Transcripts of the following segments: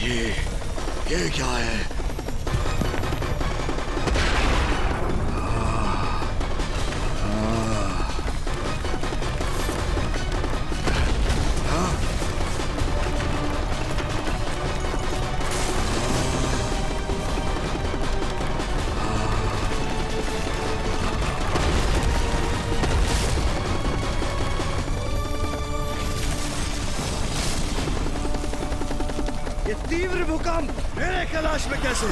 ये ये क्या है? ये तीव्र भूकंप मेरे कैलाश में कैसे?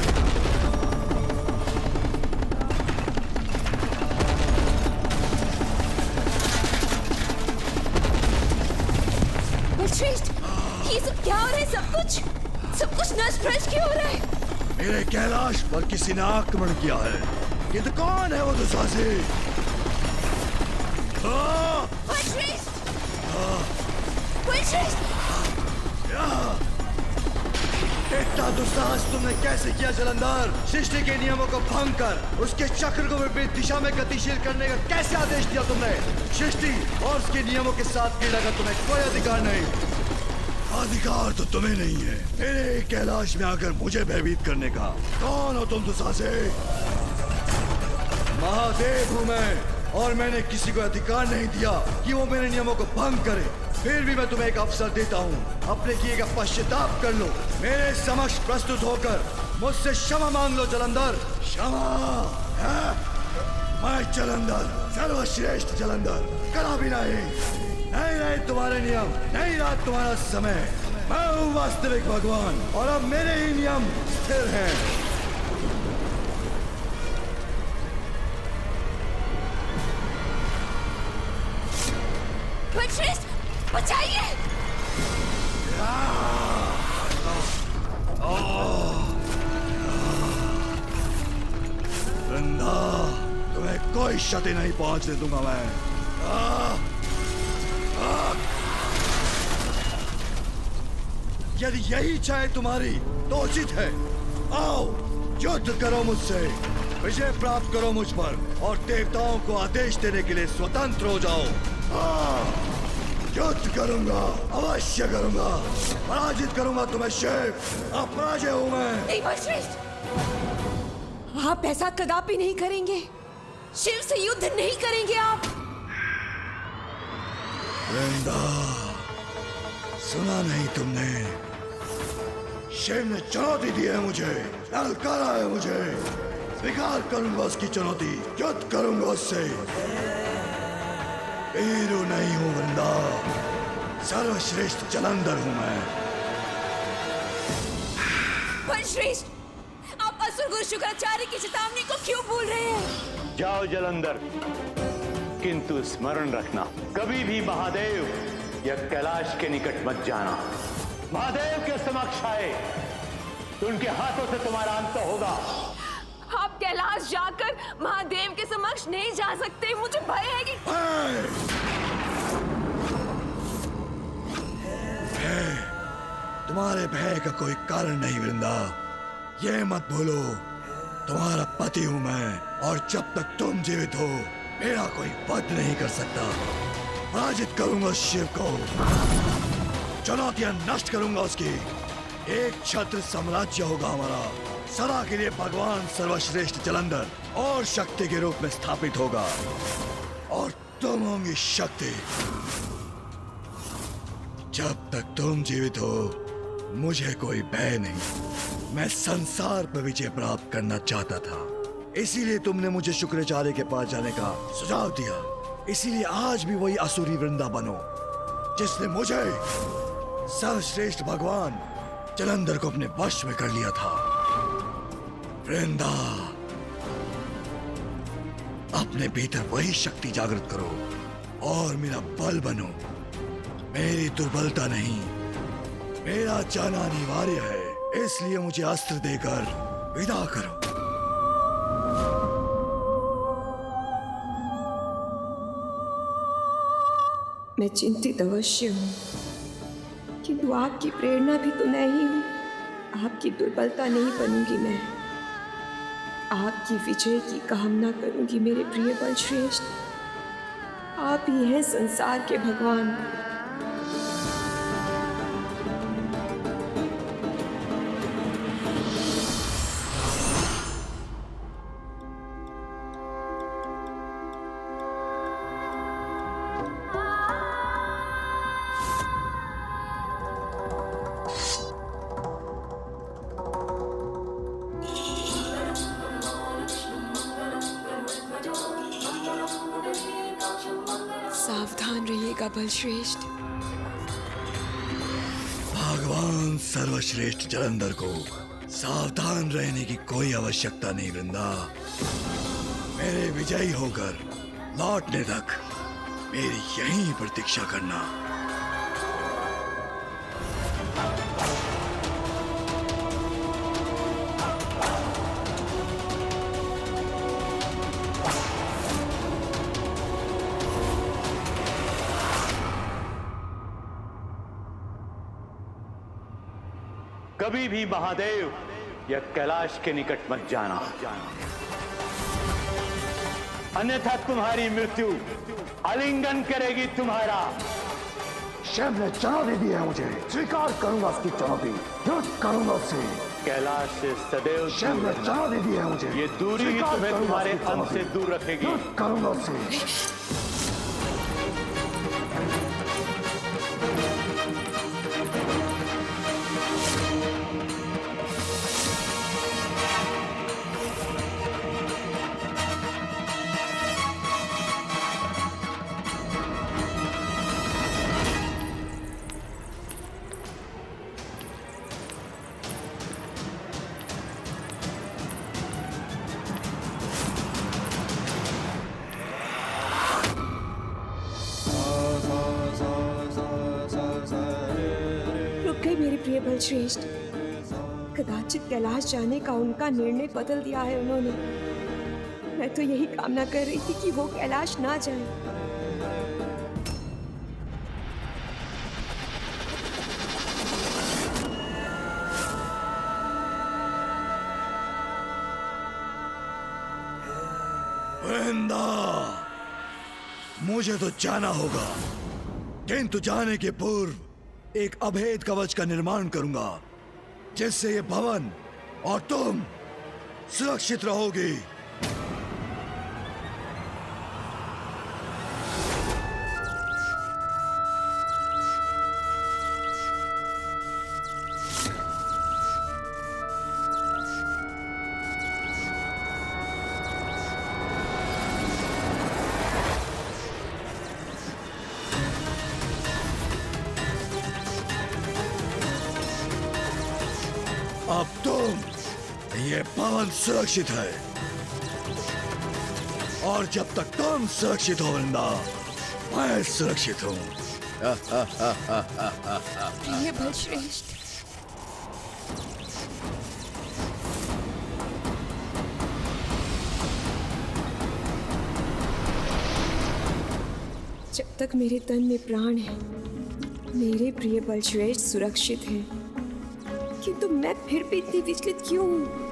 श्रेष्ठ, ये सब क्या हो रहा है? सब कुछ नष्ट भ्रष्ट क्यों हो रहा है? मेरे कैलाश पर किसी ने आक्रमण किया है। ये तो कौन है वो दुशासी? इतना दुस्साहस तुमने कैसे किया जलंधर? सृष्टि के नियमों को भंग कर उसके चक्र को विपरीत दिशा में गतिशील करने का कैसे आदेश दिया तुमने? सृष्टि और उसके नियमों के साथ क्रीड़ा का तुम्हें कोई अधिकार नहीं। अधिकार तो तुम्हें नहीं है मेरे कैलाश में आकर मुझे भयभीत करने का। कौन हो तुम दुशासी? महादेव हूं मैं, और मैंने किसी को अधिकार नहीं दिया कि वो मेरे नियमों को भंग करे। फिर भी मैं तुम्हें एक अवसर देता हूँ, अपने किए का पश्चाताप कर लो। मेरे समक्ष प्रस्तुत होकर मुझसे क्षमा मांग लो जलंधर। क्षमा है? मैं जलंधर, सर्वश्रेष्ठ जलंधर, करा भी नहीं रहे तुम्हारे नियम, नहीं रहा तुम्हारा समय। मैं हूँ वास्तविक भगवान, और अब मेरे ही नियम स्थिर हैं। श्रेष्ठ, बचाइए! वृंदा, तुम्हें कोई क्षति नहीं पहुंचने दूंगा मैं। यदि यही चाहे तुम्हारी तो उचित है। आओ, युद्ध करो मुझसे, विजय प्राप्त करो मुझ पर, और देवताओं को आदेश देने के लिए स्वतंत्र हो जाओ। युद्ध करूंगा, अवश्य करूंगा, पराजित करूंगा तुम्हें शिव। अपराजय हूं मैं। नहीं श्रेष्ठ, आप ऐसा कदापि नहीं करेंगे। शिव से युद्ध नहीं करेंगे आप। वृंदा, सुना नहीं तुमने? शिव ने चुनौती दी है मुझे, ललकारा है मुझे। स्वीकार करूंगा उसकी चुनौती, युद्ध करूंगा उससे। वीरू नहीं हूं वृंदा, सर्वश्रेष्ठ जलंधर हूं मैं। पर श्रेष्ठ, आप असुर गुरु शुक्राचार्य की चेतावनी को क्यों भूल रहे हैं? जाओ जलंधर, किंतु स्मरण रखना, कभी भी महादेव या कैलाश के निकट मत जाना। महादेव के समक्ष आए तो उनके हाथों से तुम्हारा अंत होगा। आप कैलाश जाकर महादेव के समक्ष नहीं जा सकते। मुझे भय है कि तुम्हारे भय का कोई कारण नहीं वृंदा। ये मत भूलो, तुम्हारा पति हूं मैं, और जब तक तुम जीवित हो मेरा कोई वध नहीं कर सकता। पराजित करूंगा शिव को, चुनौतियां नष्ट करूंगा उसकी। एक छत्र साम्राज्य होगा हमारा, सदा के लिए भगवान सर्वश्रेष्ठ जलंधर और शक्ति के रूप में स्थापित होगा, और तुम होंगी शक्ति। जब तक तुम जीवित हो मुझे कोई भय नहीं। मैं संसार पर विजय प्राप्त करना चाहता था, इसीलिए तुमने मुझे शुक्राचार्य के पास जाने का सुझाव दिया। इसीलिए आज भी वही असुरी वृंदा बनो जिसने मुझे, सर्वश्रेष्ठ भगवान जलंधर को अपने वश में कर लिया था। वृंदा, अपने भीतर वही शक्ति जागृत करो और मेरा बल बनो। मेरी दुर्बलता नहीं, मेरा जाना अनिवार्य है, इसलिए मुझे अस्त्र देकर विदा करो। मैं चिंतित अवश्य हूँ, किंतु आपकी प्रेरणा भी तो नहीं हूँ। आपकी दुर्बलता नहीं बनूंगी मैं, आपकी विजय की कामना करूंगी मेरे प्रिय बलश्रेष्ठ। आप ही हैं संसार के भगवान। बलश्रेष्ठ। भगवान सर्वश्रेष्ठ जलंधर को सावधान रहने की कोई आवश्यकता नहीं वृंदा। मेरे विजयी होकर लौटने तक मेरी यहीं प्रतीक्षा करना। कभी भी महादेव या कैलाश के निकट मत जाना, अन्यथा तुम्हारी मृत्यु आलिंगन करेगी तुम्हारा। शिव ने चुनौती दी है मुझे, स्वीकार करूंगा उसकी चुनौती, युद्ध करूंगा उससे। कैलाश से सदैव शिव ने चुनौती दी है मुझे, ये दूरी ही स्वीकार तुम्हें करूंगा तुम्हारे उसकी अंत से चुनौती, दूर रखेगी। युद्ध करूंगा उससे। रुक गए मेरे प्रिय बलश्रेष्ठ। कदाचित कैलाश जाने का उनका निर्णय बदल दिया है उन्होंने। मैं तो यही कामना कर रही थी कि वो कैलाश ना जाए। वृंदा, मुझे तो जाना होगा, किंतु जाने के पूर्व एक अभेद कवच का निर्माण करूंगा, जिससे ये भवन और तुम सुरक्षित रहोगी। अब ये भवन सुरक्षित है, और जब तक तुम सुरक्षित हो वृंदा, मैं सुरक्षित हूं। प्रिय बलश्रेष्ठ, जब तक मेरे तन में प्राण है, मेरे प्रिय बलश्रेष्ठ सुरक्षित हैं। किंतु मैं फिर भी इतनी विचलित क्यों हूं?